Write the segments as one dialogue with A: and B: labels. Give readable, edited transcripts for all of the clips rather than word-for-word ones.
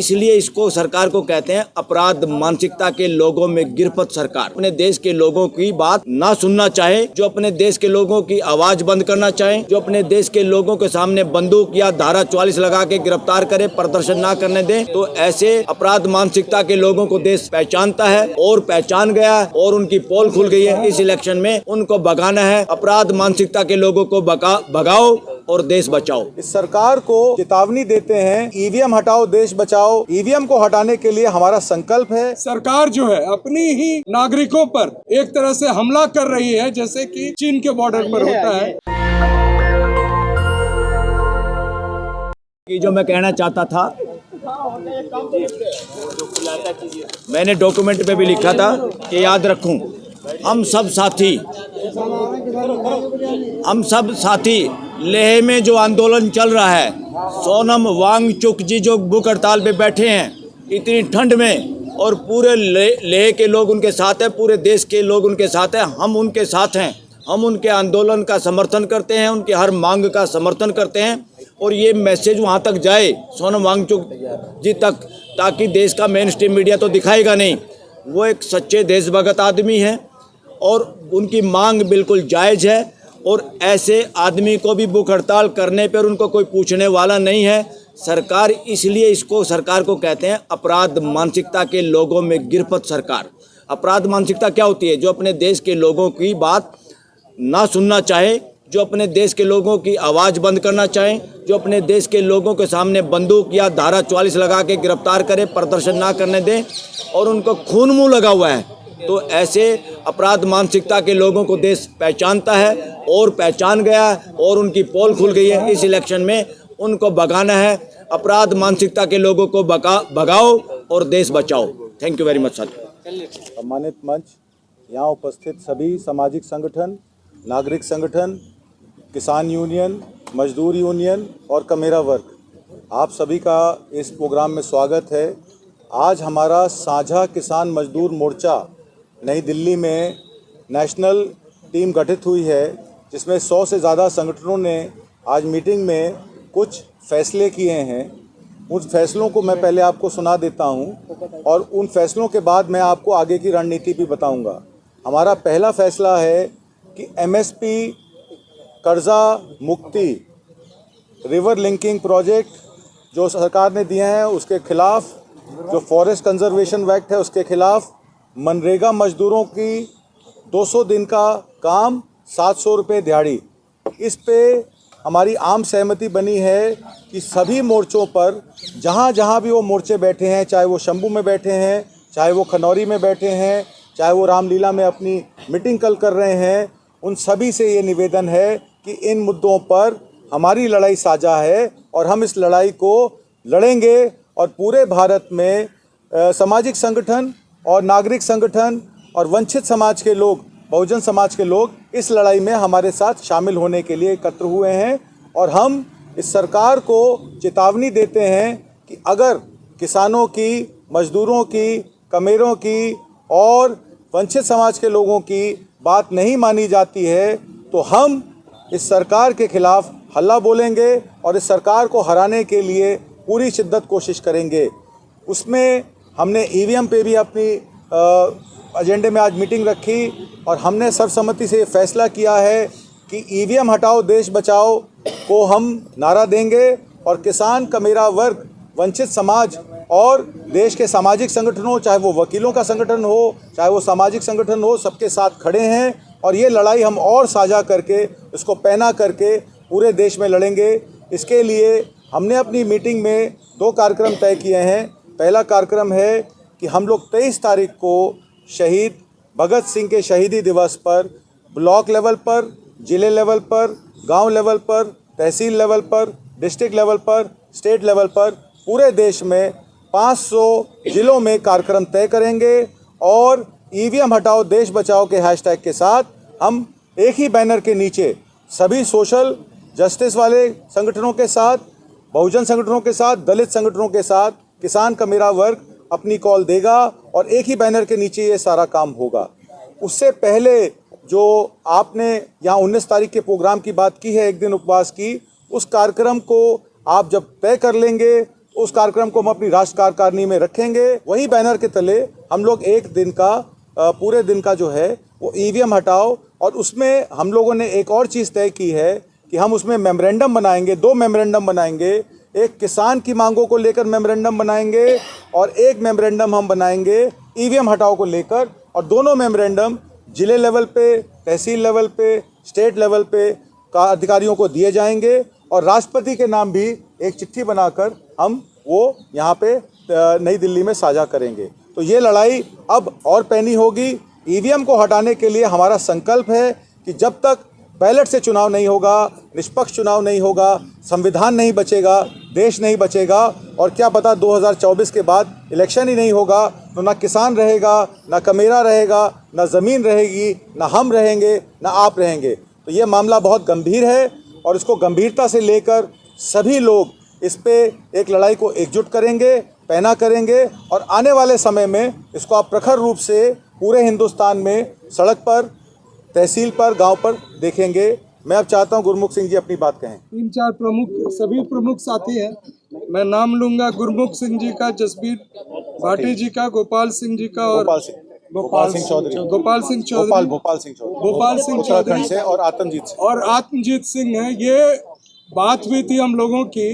A: इसलिए इसको सरकार को कहते हैं अपराध मानसिकता के लोगों में गिरफ्त सरकार। अपने देश के लोगों की बात ना सुनना चाहे, जो अपने देश के लोगों की आवाज बंद करना चाहे, जो अपने देश के लोगों के सामने बंदूक या धारा 44 लगा के गिरफ्तार करे, प्रदर्शन ना करने दे, तो ऐसे अपराध मानसिकता के लोगों को देश पहचानता है और पहचान गया और उनकी पोल खुल गई है। इस इलेक्शन में उनको भगाना है। अपराध मानसिकता के लोगों को भगाओ और देश बचाओ।
B: इस सरकार को चेतावनी देते हैं, ईवीएम हटाओ देश बचाओ। ईवीएम को हटाने के लिए हमारा संकल्प है।
C: सरकार जो है अपनी ही नागरिकों पर एक तरह से हमला कर रही है, जैसे कि चीन के बॉर्डर पर होता है।
A: कि जो मैं कहना चाहता था, मैंने डॉक्यूमेंट पे भी लिखा था कि याद रखूं, हम सब साथी लेह में जो आंदोलन चल रहा है, सोनम वांगचुक जी जो भूख हड़ताल पे बैठे हैं इतनी ठंड में, और पूरे लेह के लोग उनके साथ हैं, पूरे देश के लोग उनके साथ हैं, हम उनके साथ हैं। हम उनके आंदोलन का समर्थन करते हैं, उनकी हर मांग का समर्थन करते हैं, और ये मैसेज वहाँ तक जाए सोनम वांगचुक जी तक, ताकि देश का मेन स्ट्रीम मीडिया तो दिखाएगा नहीं। वो एक सच्चे देशभक्त आदमी हैं और उनकी मांग बिल्कुल जायज़ है, और ऐसे आदमी को भी भूख हड़ताल करने पर उनको कोई पूछने वाला नहीं है। सरकार इसलिए इसको सरकार को कहते हैं अपराध मानसिकता के लोगों में गिरफ्त सरकार। अपराध मानसिकता क्या होती है? जो अपने देश के लोगों की बात ना सुनना चाहे, जो अपने देश के लोगों की आवाज़ बंद करना चाहे, जो अपने देश के लोगों के सामने बंदूक या धारा 44 लगा के गिरफ्तार करे, प्रदर्शन ना करने दें, और उनको खून मुँह लगा हुआ है, तो ऐसे अपराध मानसिकता के लोगों को देश पहचानता है और पहचान गया और उनकी पोल खुल गई है। इस इलेक्शन में उनको भगाना है। अपराध मानसिकता के लोगों को भगाओ और देश बचाओ। Thank you very much sir.
B: सम्मानित मंच, यहाँ उपस्थित सभी सामाजिक संगठन, नागरिक संगठन, किसान यूनियन, मजदूर यूनियन और कमेरा वर्ग, आप सभी का इस प्रोग्राम में स्वागत है। आज हमारा साझा किसान मजदूर मोर्चा नई दिल्ली में नेशनल टीम गठित हुई है, जिसमें 100 से ज़्यादा संगठनों ने आज मीटिंग में कुछ फैसले किए हैं। उन फैसलों को मैं पहले आपको सुना देता हूं और उन फैसलों के बाद मैं आपको आगे की रणनीति भी बताऊंगा। हमारा पहला फैसला है कि एमएसपी कर्जा मुक्ति रिवर लिंकिंग प्रोजेक्ट जो सरकार ने दिए हैं उसके खिलाफ, जो फॉरेस्ट कंजर्वेशन एक्ट है उसके खिलाफ, मनरेगा मजदूरों की 200 दिन का काम 700 रुपये दिहाड़ी, इस पे हमारी आम सहमति बनी है कि सभी मोर्चों पर जहाँ जहाँ भी वो मोर्चे बैठे हैं, चाहे वो शंभू में बैठे हैं, चाहे वो खनौरी में बैठे हैं, चाहे वो रामलीला में अपनी मीटिंग कल कर रहे हैं, उन सभी से ये निवेदन है कि इन मुद्दों पर हमारी लड़ाई साझा है और हम इस लड़ाई को लड़ेंगे। और पूरे भारत में सामाजिक संगठन और नागरिक संगठन और वंचित समाज के लोग, बहुजन समाज के लोग इस लड़ाई में हमारे साथ शामिल होने के लिए एकत्र हुए हैं। और हम इस सरकार को चेतावनी देते हैं कि अगर किसानों की, मजदूरों की, कमेरों की और वंचित समाज के लोगों की बात नहीं मानी जाती है तो हम इस सरकार के खिलाफ हल्ला बोलेंगे और इस सरकार को हराने के लिए पूरी शिद्दत कोशिश करेंगे। उसमें हमने ईवीएम पे भी अपनी एजेंडे में आज मीटिंग रखी और हमने सर्वसम्मति से फैसला किया है कि ईवीएम हटाओ देश बचाओ को हम नारा देंगे और किसान, कमेरा वर्ग, वंचित समाज और देश के सामाजिक संगठनों, चाहे वो वकीलों का संगठन हो, चाहे वो सामाजिक संगठन हो, सबके साथ खड़े हैं और ये लड़ाई हम और साझा करके, इसको पैना करके पूरे देश में लड़ेंगे। इसके लिए हमने अपनी मीटिंग में 2 कार्यक्रम तय किए हैं। पहला कार्यक्रम है कि हम लोग 23 तारीख को शहीद भगत सिंह के शहीदी दिवस पर ब्लॉक लेवल पर, जिले लेवल पर, गांव लेवल पर, तहसील लेवल पर, डिस्ट्रिक्ट लेवल पर, स्टेट लेवल पर पूरे देश में 500 जिलों में कार्यक्रम तय करेंगे और ईवीएम हटाओ देश बचाओ के हैशटैग के साथ हम एक ही बैनर के नीचे सभी सोशल जस्टिस वाले संगठनों के साथ, बहुजन संगठनों के साथ, दलित संगठनों के साथ, किसान का मेरा वर्ग अपनी कॉल देगा और एक ही बैनर के नीचे ये सारा काम होगा। उससे पहले जो आपने यहाँ 19 तारीख के प्रोग्राम की बात की है, एक दिन उपवास की, उस कार्यक्रम को आप जब तय कर लेंगे उस कार्यक्रम को हम अपनी राष्ट्र कार्यकारिणी में रखेंगे। वही बैनर के तले हम लोग एक दिन का पूरे दिन का जो है वो ईवीएम हटाओ, और उसमें हम लोगों ने एक और चीज़ तय की है कि हम उसमें मेमोरेंडम बनाएंगे, 2 मेमोरेंडम बनाएंगे। एक किसान की मांगों को लेकर मेमोरेंडम बनाएंगे और एक मेमोरेंडम हम बनाएंगे ईवीएम हटाओ को लेकर, और दोनों मेमोरेंडम जिले लेवल पे, तहसील लेवल पे, स्टेट लेवल पे का अधिकारियों को दिए जाएंगे, और राष्ट्रपति के नाम भी एक चिट्ठी बनाकर हम वो यहाँ पे नई दिल्ली में साझा करेंगे। तो ये लड़ाई अब और पैनी होगी। ईवीएम को हटाने के लिए हमारा संकल्प है कि जब तक बैलेट से चुनाव नहीं होगा, निष्पक्ष चुनाव नहीं होगा, संविधान नहीं बचेगा, देश नहीं बचेगा, और क्या पता 2024 के बाद इलेक्शन ही नहीं होगा तो ना किसान रहेगा, ना कमेरा रहेगा, ना ज़मीन रहेगी, ना हम रहेंगे, ना आप रहेंगे। तो ये मामला बहुत गंभीर है और इसको गंभीरता से लेकर सभी लोग इस पे एक लड़ाई को एकजुट करेंगे, पैना करेंगे, और आने वाले समय में इसको आप प्रखर रूप से पूरे हिंदुस्तान में सड़क पर, तहसील पर, गांव पर देखेंगे। मैं अब चाहता हूं गुरमुख सिंह जी अपनी बात कहें।
C: 3-4 प्रमुख, सभी प्रमुख साथी हैं। मैं नाम लूंगा गुरमुख सिंह जी का, जसबीर भाटी जी का, गोपाल सिंह जी का, और
B: गोपाल सिंह चौधरी,
C: गोपाल सिंह चौधरी
B: उत्तराखंड से, और
C: आत्मजीत सिंह है। ये बात हुई थी हम लोगों की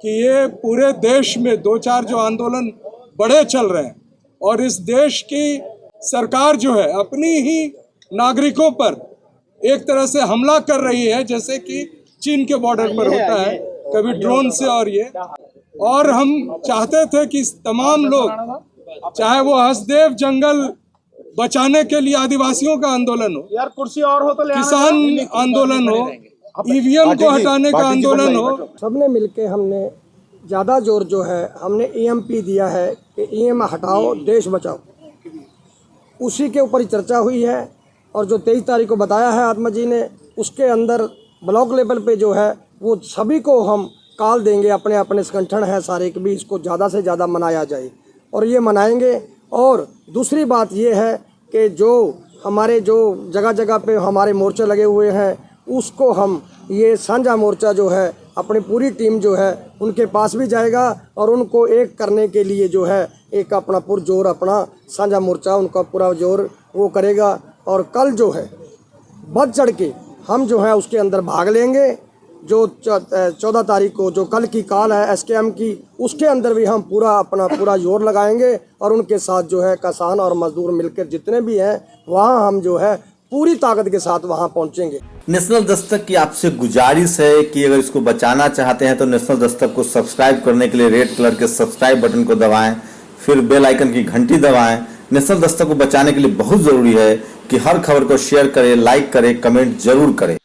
C: कि ये पूरे देश में 2-4 जो आंदोलन बड़े चल रहे हैं, और इस देश की सरकार जो है अपनी ही नागरिकों पर एक तरह से हमला कर रही है, जैसे कि चीन के बॉर्डर पर होता है, कभी ड्रोन से और हम चाहते थे कि तमाम लोग, चाहे वो हसदेव जंगल बचाने के लिए आदिवासियों का आंदोलन हो, यार कुर्सी और हो तो किसान आंदोलन हो, ईवीएम को हटाने का आंदोलन हो,
D: सबने मिलके हमने ज़्यादा जोर जो है हमने ईएमपी दिया है कि ईएम हटाओ, देश बचाओ। उसी के ऊपर ही चर्चा हुई है, और जो 23 तारीख को बताया है आत्मा जी ने, उसके अंदर ब्लॉक लेवल पे जो है वो सभी को हम कॉल देंगे, अपने अपने संगठन है सारे के भी इसको ज़्यादा से ज़्यादा मनाया जाए, और ये मनाएंगे। और दूसरी बात ये है कि जो हमारे जो जगह जगह पे हमारे मोर्चे लगे हुए हैं, उसको हम ये साझा मोर्चा जो है अपनी पूरी टीम जो है उनके पास भी जाएगा, और उनको एक करने के लिए जो है एक अपना पुरजोर अपना साझा मोर्चा उनका पूरा जोर वो करेगा। और कल जो है बढ़ चढ़ के हम जो है उसके अंदर भाग लेंगे। जो 14 तारीख को जो कल की कॉल है एसकेएम की, उसके अंदर भी हम पूरा जोर लगाएंगे, और उनके साथ जो है किसान और मजदूर मिलकर जितने भी हैं वहाँ हम जो है पूरी ताकत के साथ वहाँ पहुँचेंगे।
E: नेशनल दस्तक की आपसे गुजारिश है कि अगर इसको बचाना चाहते हैं तो नेशनल दस्तक को सब्सक्राइब करने के लिए रेड कलर के सब्सक्राइब बटन को दबाएं, फिर बेल आइकन की घंटी दबाएं। नेशनल दस्तक को बचाने के लिए बहुत जरूरी है कि हर खबर को शेयर करें, लाइक करें, कमेंट जरूर करें।